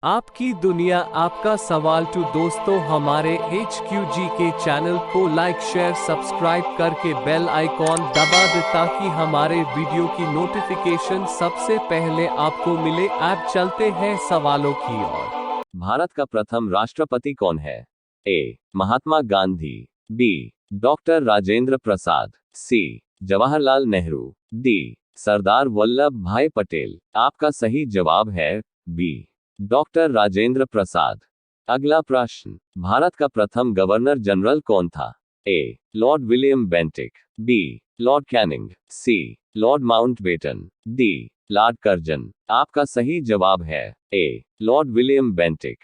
आपकी दुनिया आपका सवाल टू दोस्तों हमारे HQG के चैनल को लाइक शेयर सब्सक्राइब करके बेल आइकॉन दबा दे ताकि हमारे वीडियो की नोटिफिकेशन सबसे पहले आपको मिले। अब चलते हैं सवालों की ओर। भारत का प्रथम राष्ट्रपति कौन है? ए. महात्मा गांधी, बी. डॉक्टर राजेंद्र प्रसाद, सी. जवाहरलाल नेहरू, डी. सरदार वल्लभ भाई पटेल। आपका सही जवाब है बी. डॉक्टर राजेंद्र प्रसाद। अगला प्रश्न, भारत का प्रथम गवर्नर जनरल कौन था? A. Lord William Bentinck, B. Lord Canning, C. Lord Mountbatten, D. Lord Curzon. आपका सही जवाब है ए. Lord William Bentinck.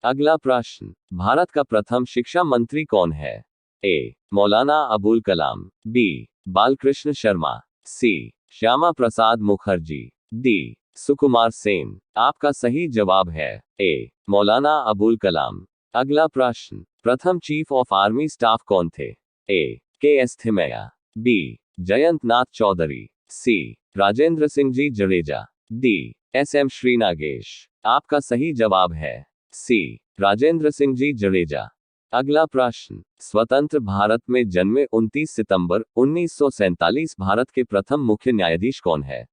अगला प्रश्न, भारत का प्रथम शिक्षा मंत्री कौन है? ए. मौलाना अबुल कलाम, बी. बालकृष्ण शर्मा, सी. श्यामा प्रसाद मुखर्जी, डी. सुकुमार सेन। आपका सही जवाब है ए. मौलाना अबुल कलाम। अगला प्रश्न, प्रथम चीफ ऑफ आर्मी स्टाफ कौन थे? ए. के.एस. थिमैया, बी. जयंत नाथ चौधरी, सी. राजेंद्र सिंह जी जडेजा, डी. एस.एम. श्रीनागेश। आपका सही जवाब है सी. राजेंद्र सिंह जी जडेजा। अगला प्रश्न, स्वतंत्र भारत में जन्मे 29 सितंबर 1947 भारत के प्रथम मुख्य न्यायाधीश कौन है?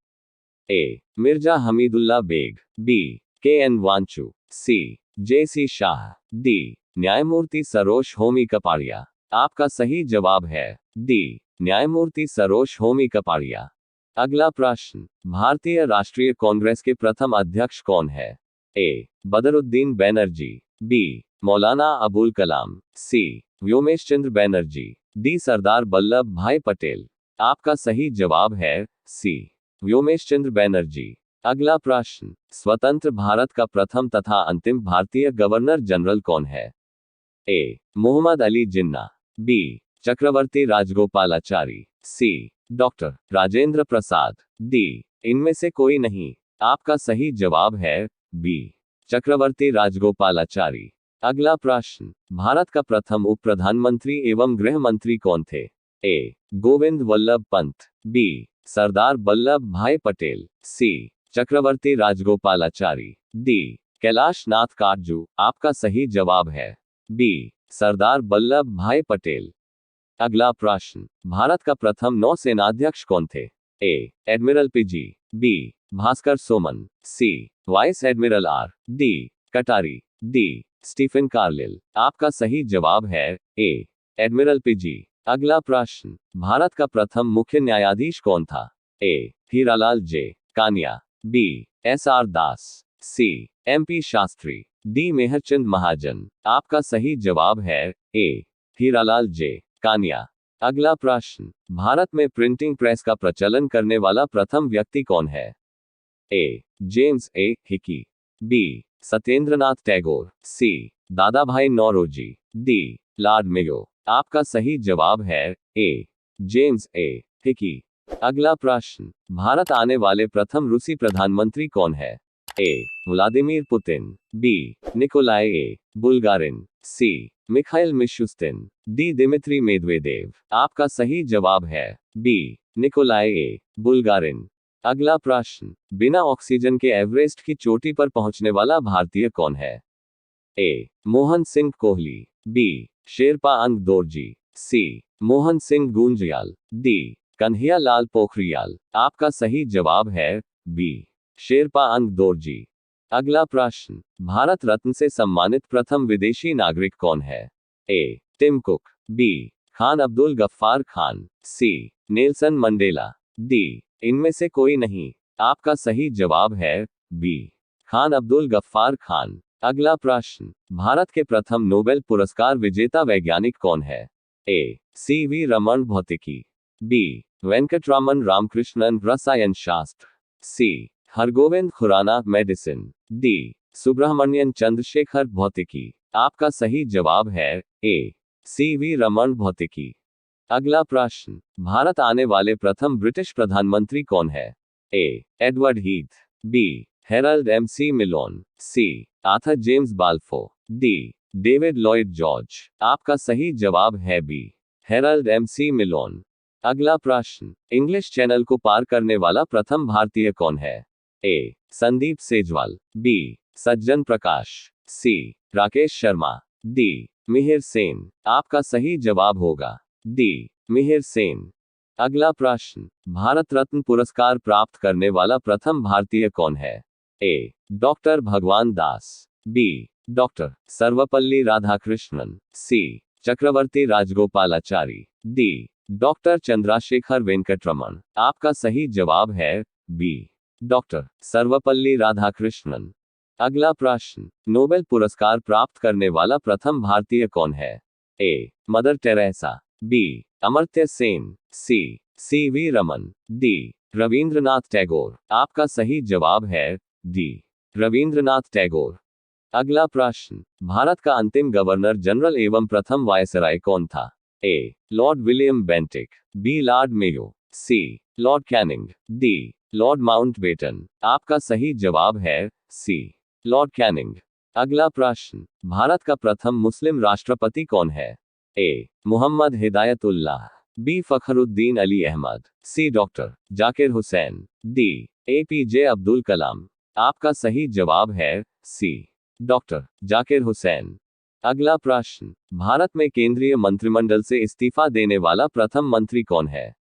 A. Mirza Hameedullah Beg, B. K N. Wanchoo, C. J C. Shah, D. न्यायमूर्ति सरोज होमी कपाड़िया। आपका सही जवाब है डी. न्यायमूर्ति सरोज होमी कपाड़िया। अगला प्रश्न, भारतीय राष्ट्रीय कांग्रेस के प्रथम अध्यक्ष कौन है? A. Badruddin Banerjee, B. Maulana Abul Kalam, C. Vyomesh Chandra Banerjee, D. Sardar Vallabh भाई पटेल। आपका सही जवाब है सी. व्योमेश चंद्र बैनर्जी। अगला प्रश्न, स्वतंत्र भारत का प्रथम तथा अंतिम भारतीय गवर्नर जनरल कौन है? A. Mohammad Ali Jinnah, B. Chakraborty Rajagopalachari, C. Doctor Rajendra Prasad, D. इनमें से कोई नहीं। आपका सही जवाब है बी. चक्रवर्ती राजगोपालाचारी। अगला प्रश्न, भारत का प्रथम उप प्रधानमंत्री एवं गृह मंत्री कौन थे? ए. गोविंद वल्लभ पंत, बी. सरदार वल्लभ भाई पटेल, सी. चक्रवर्ती राजगोपालाचारी, डी. कैलाश नाथ काटजू। आपका सही जवाब है बी. सरदार वल्लभ भाई पटेल। अगला प्रश्न, भारत का प्रथम नौसेनाध्यक्ष कौन थे? A. Admiral PG, B. Bhaskar Soman, C. Vice Admiral R. D. Katari, D. Stephen Carlill. आपका सही जवाब है ए. Admiral PG. अगला प्रश्न, भारत का प्रथम मुख्य न्यायाधीश कौन था? ए. हीरालाल जे. कानिया, बी. एस.आर. दास, सी. एम.पी. शास्त्री, डी. मेहरचंद महाजन। आपका सही जवाब है ए. हीरालाल जे. कानिया। अगला प्रश्न, भारत में प्रिंटिंग प्रेस का प्रचलन करने वाला प्रथम व्यक्ति कौन है? A. James A. Hicky, B. Satyendranath Tagore, C. Dadabhai Naoroji, D. Lord Mayo. आपका सही जवाब है ए. James A. हिकी। अगला प्रश्न, भारत आने वाले प्रथम रूसी प्रधानमंत्री कौन है? A. Vladimir Putin, B. Nikolai A. Bulgarin, C. Mikhail Mishustin, D. Dmitry Medvedev. आपका सही जवाब है बी. Nikolai A. बुल्गारिन। अगला प्रश्न, बिना ऑक्सीजन के एवरेस्ट की चोटी पर पहुंचने वाला भारतीय कौन है? ए. मोहन सिंह कोहली, बी. शेरपा अंग दोरजी, सी. मोहन सिंह गुंजयाल, डी. कन्हैया लाल पोखरियाल। आपका सही जवाब है बी. शेरपा अंग दोरजी। अगला प्रश्न, भारत रत्न से सम्मानित प्रथम विदेशी नागरिक कौन है? A. Tim Cook, B. Khan Abdul Ghaffar Khan, C. Nelson Mandela, D. इनमें से कोई नहीं। आपका सही जवाब है बी. खान अब्दुल गफ्फार खान। अगला प्रश्न, भारत के प्रथम नोबेल पुरस्कार विजेता वैज्ञानिक कौन है? ए. सी.वी. रमन भौतिकी, बी. वेंकटरामन रामकृष्णन रसायन शास्त्र, C. Hargobind Khorana medicine, D. Subrahmanyan Chandrasekhar भौतिकी। आपका सही जवाब है ए. सी.वी. रमन भौतिकी। अगला प्रश्न, भारत आने वाले प्रथम ब्रिटिश प्रधानमंत्री कौन है? A. Edward Heath, B. Harold M C. Milon, C. Arthur James Balfour, D. David Lloyd George. आपका सही जवाब है बी. Harold M C. मिलोन। अगला प्रश्न, इंग्लिश चैनल को पार करने वाला प्रथम भारतीय कौन है? ए. संदीप सेजवाल, बी. सज्जन प्रकाश, सी राकेश शर्मा, डी मिहिर सेन। आपका सही जवाब होगा डी मिहिर सेन। अगला प्रश्न, भारत रत्न पुरस्कार प्राप्त करने वाला प्रथम भारतीय कौन है? ए डॉक्टर भगवान दास, बी डॉक्टर सर्वपल्ली राधाकृष्णन, सी चक्रवर्ती राजगोपालाचारी, डी डॉक्टर चंद्रशेखर वेंकटरमण। आपका सही जवाब है बी डॉक्टर सर्वपल्ली राधाकृष्णन। अगला प्रश्न, नोबेल पुरस्कार प्राप्त करने वाला प्रथम भारतीय कौन है? A Mother Teresa, B Amartya Sen, C V Raman, D Rabindranath Tagore. आपका सही जवाब है डी रविंद्रनाथ टैगोर। अगला प्रश्न, भारत का अंतिम गवर्नर जनरल एवं प्रथम वायसराय कौन था? A Lord William Bentinck, B Lord Mayo, C Lord Canning, D Lord Mountbatten. आपका सही जवाब है सी लॉर्ड कैनिंग। अगला प्रश्न, भारत का प्रथम मुस्लिम राष्ट्रपति कौन है? A Mohammad Hidayatullah, B Fakhruddin Ali Ahmed, C Doctor Zakir Hussain, D APJ Abdul Kalam. आपका सही जवाब है सी डॉक्टर जाकिर हुसैन। अगला प्रश्न, भारत में केंद्रीय मंत्रिमंडल से इस्तीफा देने वाला प्रथम मंत्री कौन है?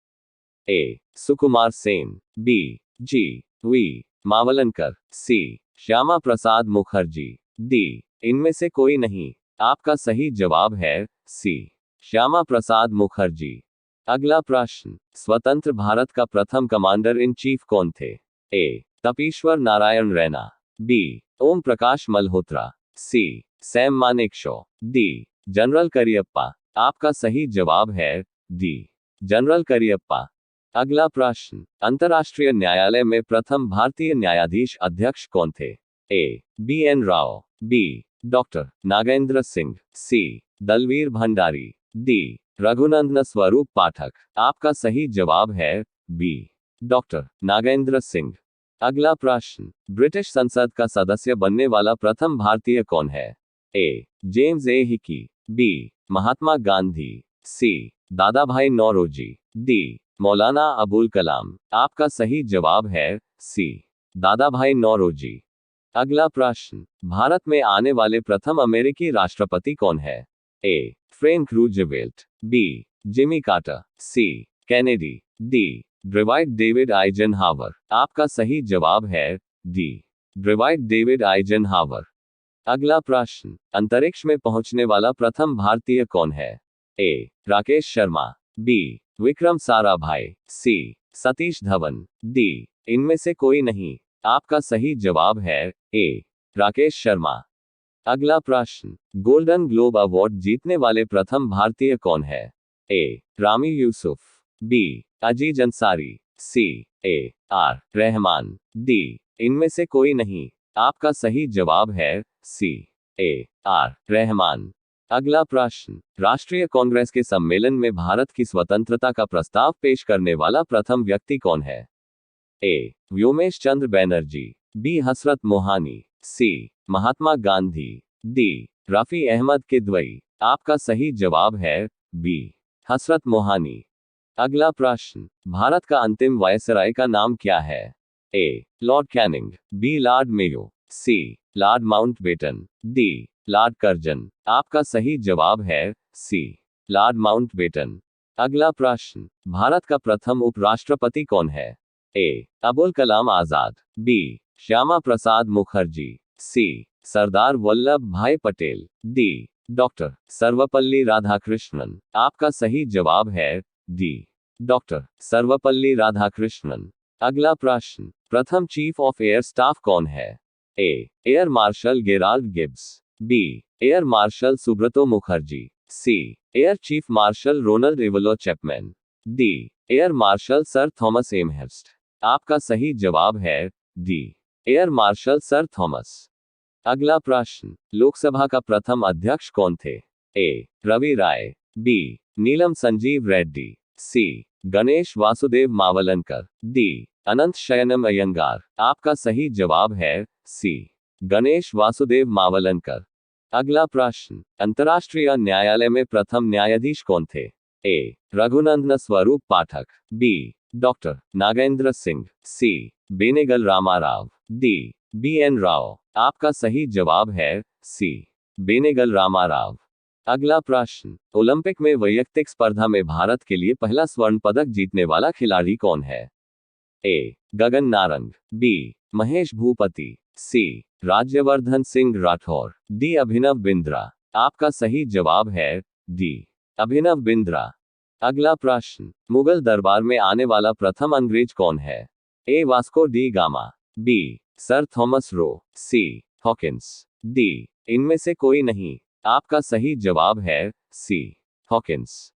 A Sukumar Sen, B G V Mavalankar, C Shyama Prasad Mukherjee, D इनमें से कोई नहीं। आपका सही जवाब है सी श्यामा प्रसाद मुखर्जी। अगला प्रश्न, स्वतंत्र भारत का प्रथम कमांडर इन चीफ कौन थे? A Tapishwar Narain Raina, B Om Prakash Malhotra, C Sam Manekshaw, D General Cariappa. आपका सही जवाब है डी जनरल करियप्पा। अगला प्रश्न, अंतर्राष्ट्रीय न्यायालय में प्रथम भारतीय न्यायाधीश अध्यक्ष कौन थे? A B N Rao, B doctor Nagendra Singh, C Dalveer Bhandari, D Raghunandan Swarup Pathak. आपका सही जवाब है बी डॉक्टर नागेंद्र सिंह। अगला प्रश्न, ब्रिटिश संसद का सदस्य बनने वाला प्रथम भारतीय कौन है? A James A Hicky, B Mahatma Gandhi, C Dadabhai Naoroji, D Maulana Abul कलाम। आपका सही जवाब है सी दादाभाई नौरोजी। अगला प्रश्न, भारत में आने वाले प्रथम अमेरिकी राष्ट्रपति कौन है? A Frank Roosevelt, B Jimmy Carter, C Kennedy, D ड्राइट डेविड आइजनहावर। आपका सही जवाब है डी ड्राइट डेविड आइजनहावर। अगला प्रश्न, अंतरिक्ष में पहुंचने वाला प्रथम भारतीय कौन है? ए राकेश शर्मा, बी विक्रम साराभाई, सी सतीश धवन, डी इनमें से कोई नहीं। आपका सही जवाब है ए राकेश शर्मा। अगला प्रश्न, गोल्डन ग्लोब अवार्ड जीतने वाले प्रथम भारतीय कौन है? A Ramy Youssef, B Aziz Ansari, C A R Rahman, D इनमें से कोई नहीं। आपका सही जवाब है सी ए आर रहमान। अगला प्रश्न, राष्ट्रीय कांग्रेस के सम्मेलन में भारत की स्वतंत्रता का प्रस्ताव पेश करने वाला प्रथम व्यक्ति कौन है? ए व्योमेश चंद्र बैनर्जी, बी हसरत मोहानी, सी महात्मा गांधी, डी रफी अहमद किदवई। आपका सही जवाब है बी हसरत मोहानी। अगला प्रश्न, भारत का अंतिम वायसराय का नाम क्या है? A Lord Canning, B Lord Mayo, C Lord Mountbatten, D Lord Curzon. आपका सही जवाब है सी लॉर्ड माउंटबेटन। अगला प्रश्न, भारत का प्रथम उपराष्ट्रपति कौन है? ए अबुल कलाम आजाद, बी श्यामा प्रसाद मुखर्जी, सी सरदार वल्लभ भाई पटेल, डी डॉक्टर सर्वपल्ली राधाकृष्णन। आपका सही जवाब है डी डॉक्टर सर्वपल्ली राधाकृष्णन। अगला प्रश्न, प्रथम चीफ ऑफ एयर स्टाफ कौन है? A air marshal Gerald Gibbs, B air marshal Subroto Mukherjee, C air chief marshal Ronald Ivelaw Chapman, D air marshal sir Thomas Elmhirst. आपका सही जवाब है D air marshal sir Thomas. अगला प्रश्न, लोकसभा का प्रथम अध्यक्ष कौन थे? A Ravi Ray, B Neelam Sanjiva Reddy, C Ganesh Vasudev Mavalankar, D Ananthasayanam Ayyangar. आपका सही जवाब है सी गणेश वासुदेव मावलनकर। अगला प्रश्न, अंतर्राष्ट्रीय न्यायालय में प्रथम न्यायाधीश कौन थे? A Raghunandan Swarup Pathak, B doctor Nagendra Singh, C Benegal Rama Rau, D B N Rao. आपका सही जवाब है सी, बेनेगल रामाराव। अगला प्रश्न, ओलंपिक में वैयक्तिक स्पर्धा में भारत के लिए पहला स्वर्ण पदक जीतने वाला खिलाड़ी कौन है? ए गगन नारंग, बी महेश भूपति, सी राज्यवर्धन सिंह राठौर, डी अभिनव बिंद्रा। आपका सही जवाब है डी अभिनव बिंद्रा। अगला प्रश्न, मुगल दरबार में आने वाला प्रथम अंग्रेज कौन है? A Vasco da Gama, B sir Thomas Roe, C Hawkins, D इनमें से कोई नहीं। आपका सही जवाब है सी हॉकिंस।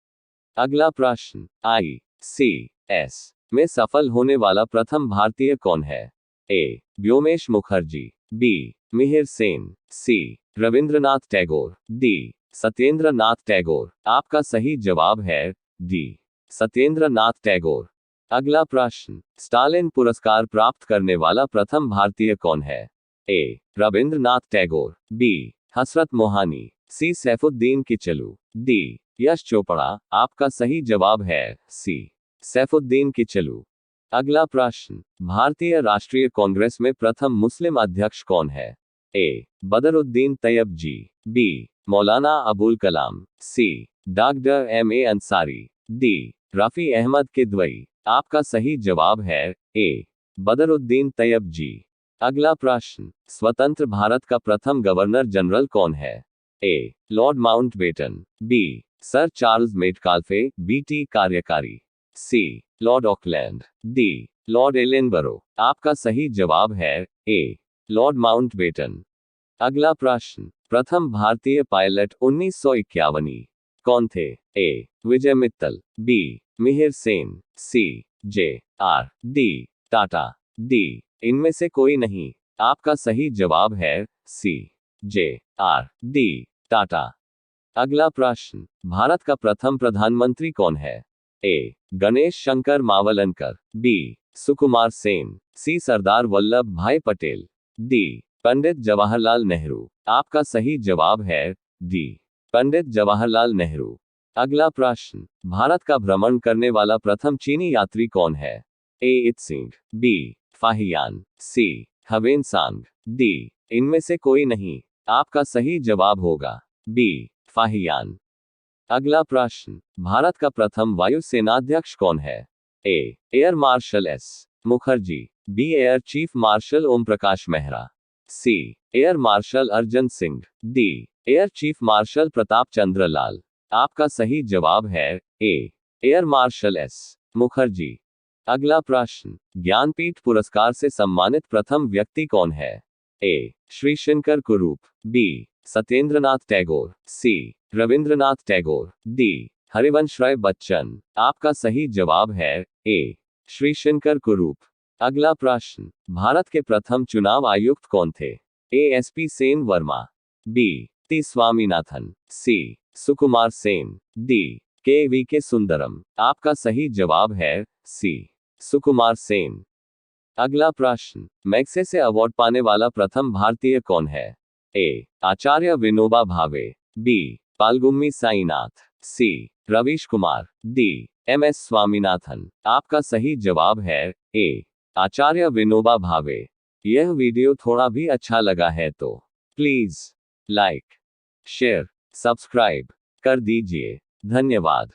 अगला प्रश्न, ICS में सफल होने वाला प्रथम भारतीय कौन है? ए व्योमेश मुखर्जी, बी मिहिर सेन, सी रविंद्रनाथ टैगोर, डी सत्येंद्र नाथ टैगोर। आपका सही जवाब है डी सत्येंद्र नाथ टैगोर। अगला प्रश्न, स्टालिन पुरस्कार प्राप्त करने वाला प्रथम भारतीय कौन है? ए रविंद्रनाथ टैगोर, बी हसरत मोहानी, सी सैफुद्दीन किचलू, डी यश चोपड़ा। आपका सही जवाब है सी सैफुद्दीन किचलू। अगला प्रश्न, भारतीय राष्ट्रीय कांग्रेस में प्रथम मुस्लिम अध्यक्ष कौन है? A Badruddin Tyabji, B Maulana Abul Kalam, C doctor M.A. Ansari, D Rafi Ahmed Kidwai. आपका सही जवाब है ए बदरुद्दीन तैयब जी। अगला प्रश्न, स्वतंत्र भारत का प्रथम गवर्नर जनरल कौन है? A lord Mountbatten, B sir Charles Metcalfe, B T कार्यकारी, C lord Auckland, D lord Ellenborough. आपका सही जवाब है ए लॉर्ड माउंटबेटन। अगला प्रश्न, प्रथम भारतीय पायलट 1951 कौन थे? ए विजय मित्तल, बी मिहिर सेन, सी JR, डी टाटा, डी इनमें से कोई नहीं। आपका सही जवाब है सी JR, डी टाटा। अगला प्रश्न, भारत का प्रथम प्रधानमंत्री कौन है? ए गणेश शंकर मावलंकर, बी सुकुमार सेन, सी सरदार वल्लभ भाई पटेल, डी पंडित जवाहरलाल नेहरू। आपका सही जवाब है डी पंडित जवाहरलाल नेहरू। अगला प्रश्न, भारत का भ्रमण करने वाला प्रथम चीनी यात्री कौन है? ए इत्सिंग, बी फाहियान, सी हवेन सांग, डी इनमें से कोई नहीं। आपका सही जवाब होगा बी फाहियान। अगला प्रश्न, भारत का प्रथम वायु सेनाध्यक्ष कौन है? A air marshal S Mukherjee, B air chief marshal Om Prakash Mehra, C air marshal Arjan Singh, D air chief marshal Pratap Chandra Lal. आपका सही जवाब है A air marshal S Mukherjee. अगला प्रश्न, ज्ञानपीठ पुरस्कार से सम्मानित प्रथम व्यक्ति कौन है? ए श्री शंकर कुरूप, बी सत्येंद्रनाथ टैगोर, सी रविंद्रनाथ टैगोर, डी हरिवंश राय बच्चन। आपका सही जवाब है ए श्री शंकर कुरूप। अगला प्रश्न, भारत के प्रथम चुनाव आयुक्त कौन थे? A SP Sen Verma, B T Swaminathan, C Sukumar Sen, D KVK Sundaram. आपका सही जवाब है सी सुकुमार सेन। अगला प्रश्न, मैग्सेसे अवार्ड पाने वाला प्रथम भारतीय कौन है? ए आचार्य विनोबा भावे, बी पालगुम्मी साईनाथ, सी रवीश कुमार, डी MS स्वामीनाथन। आपका सही जवाब है ए आचार्य विनोबा भावे। यह वीडियो थोड़ा भी अच्छा लगा है तो प्लीज लाइक, शेयर, सब्सक्राइब कर दीजिए। धन्यवाद।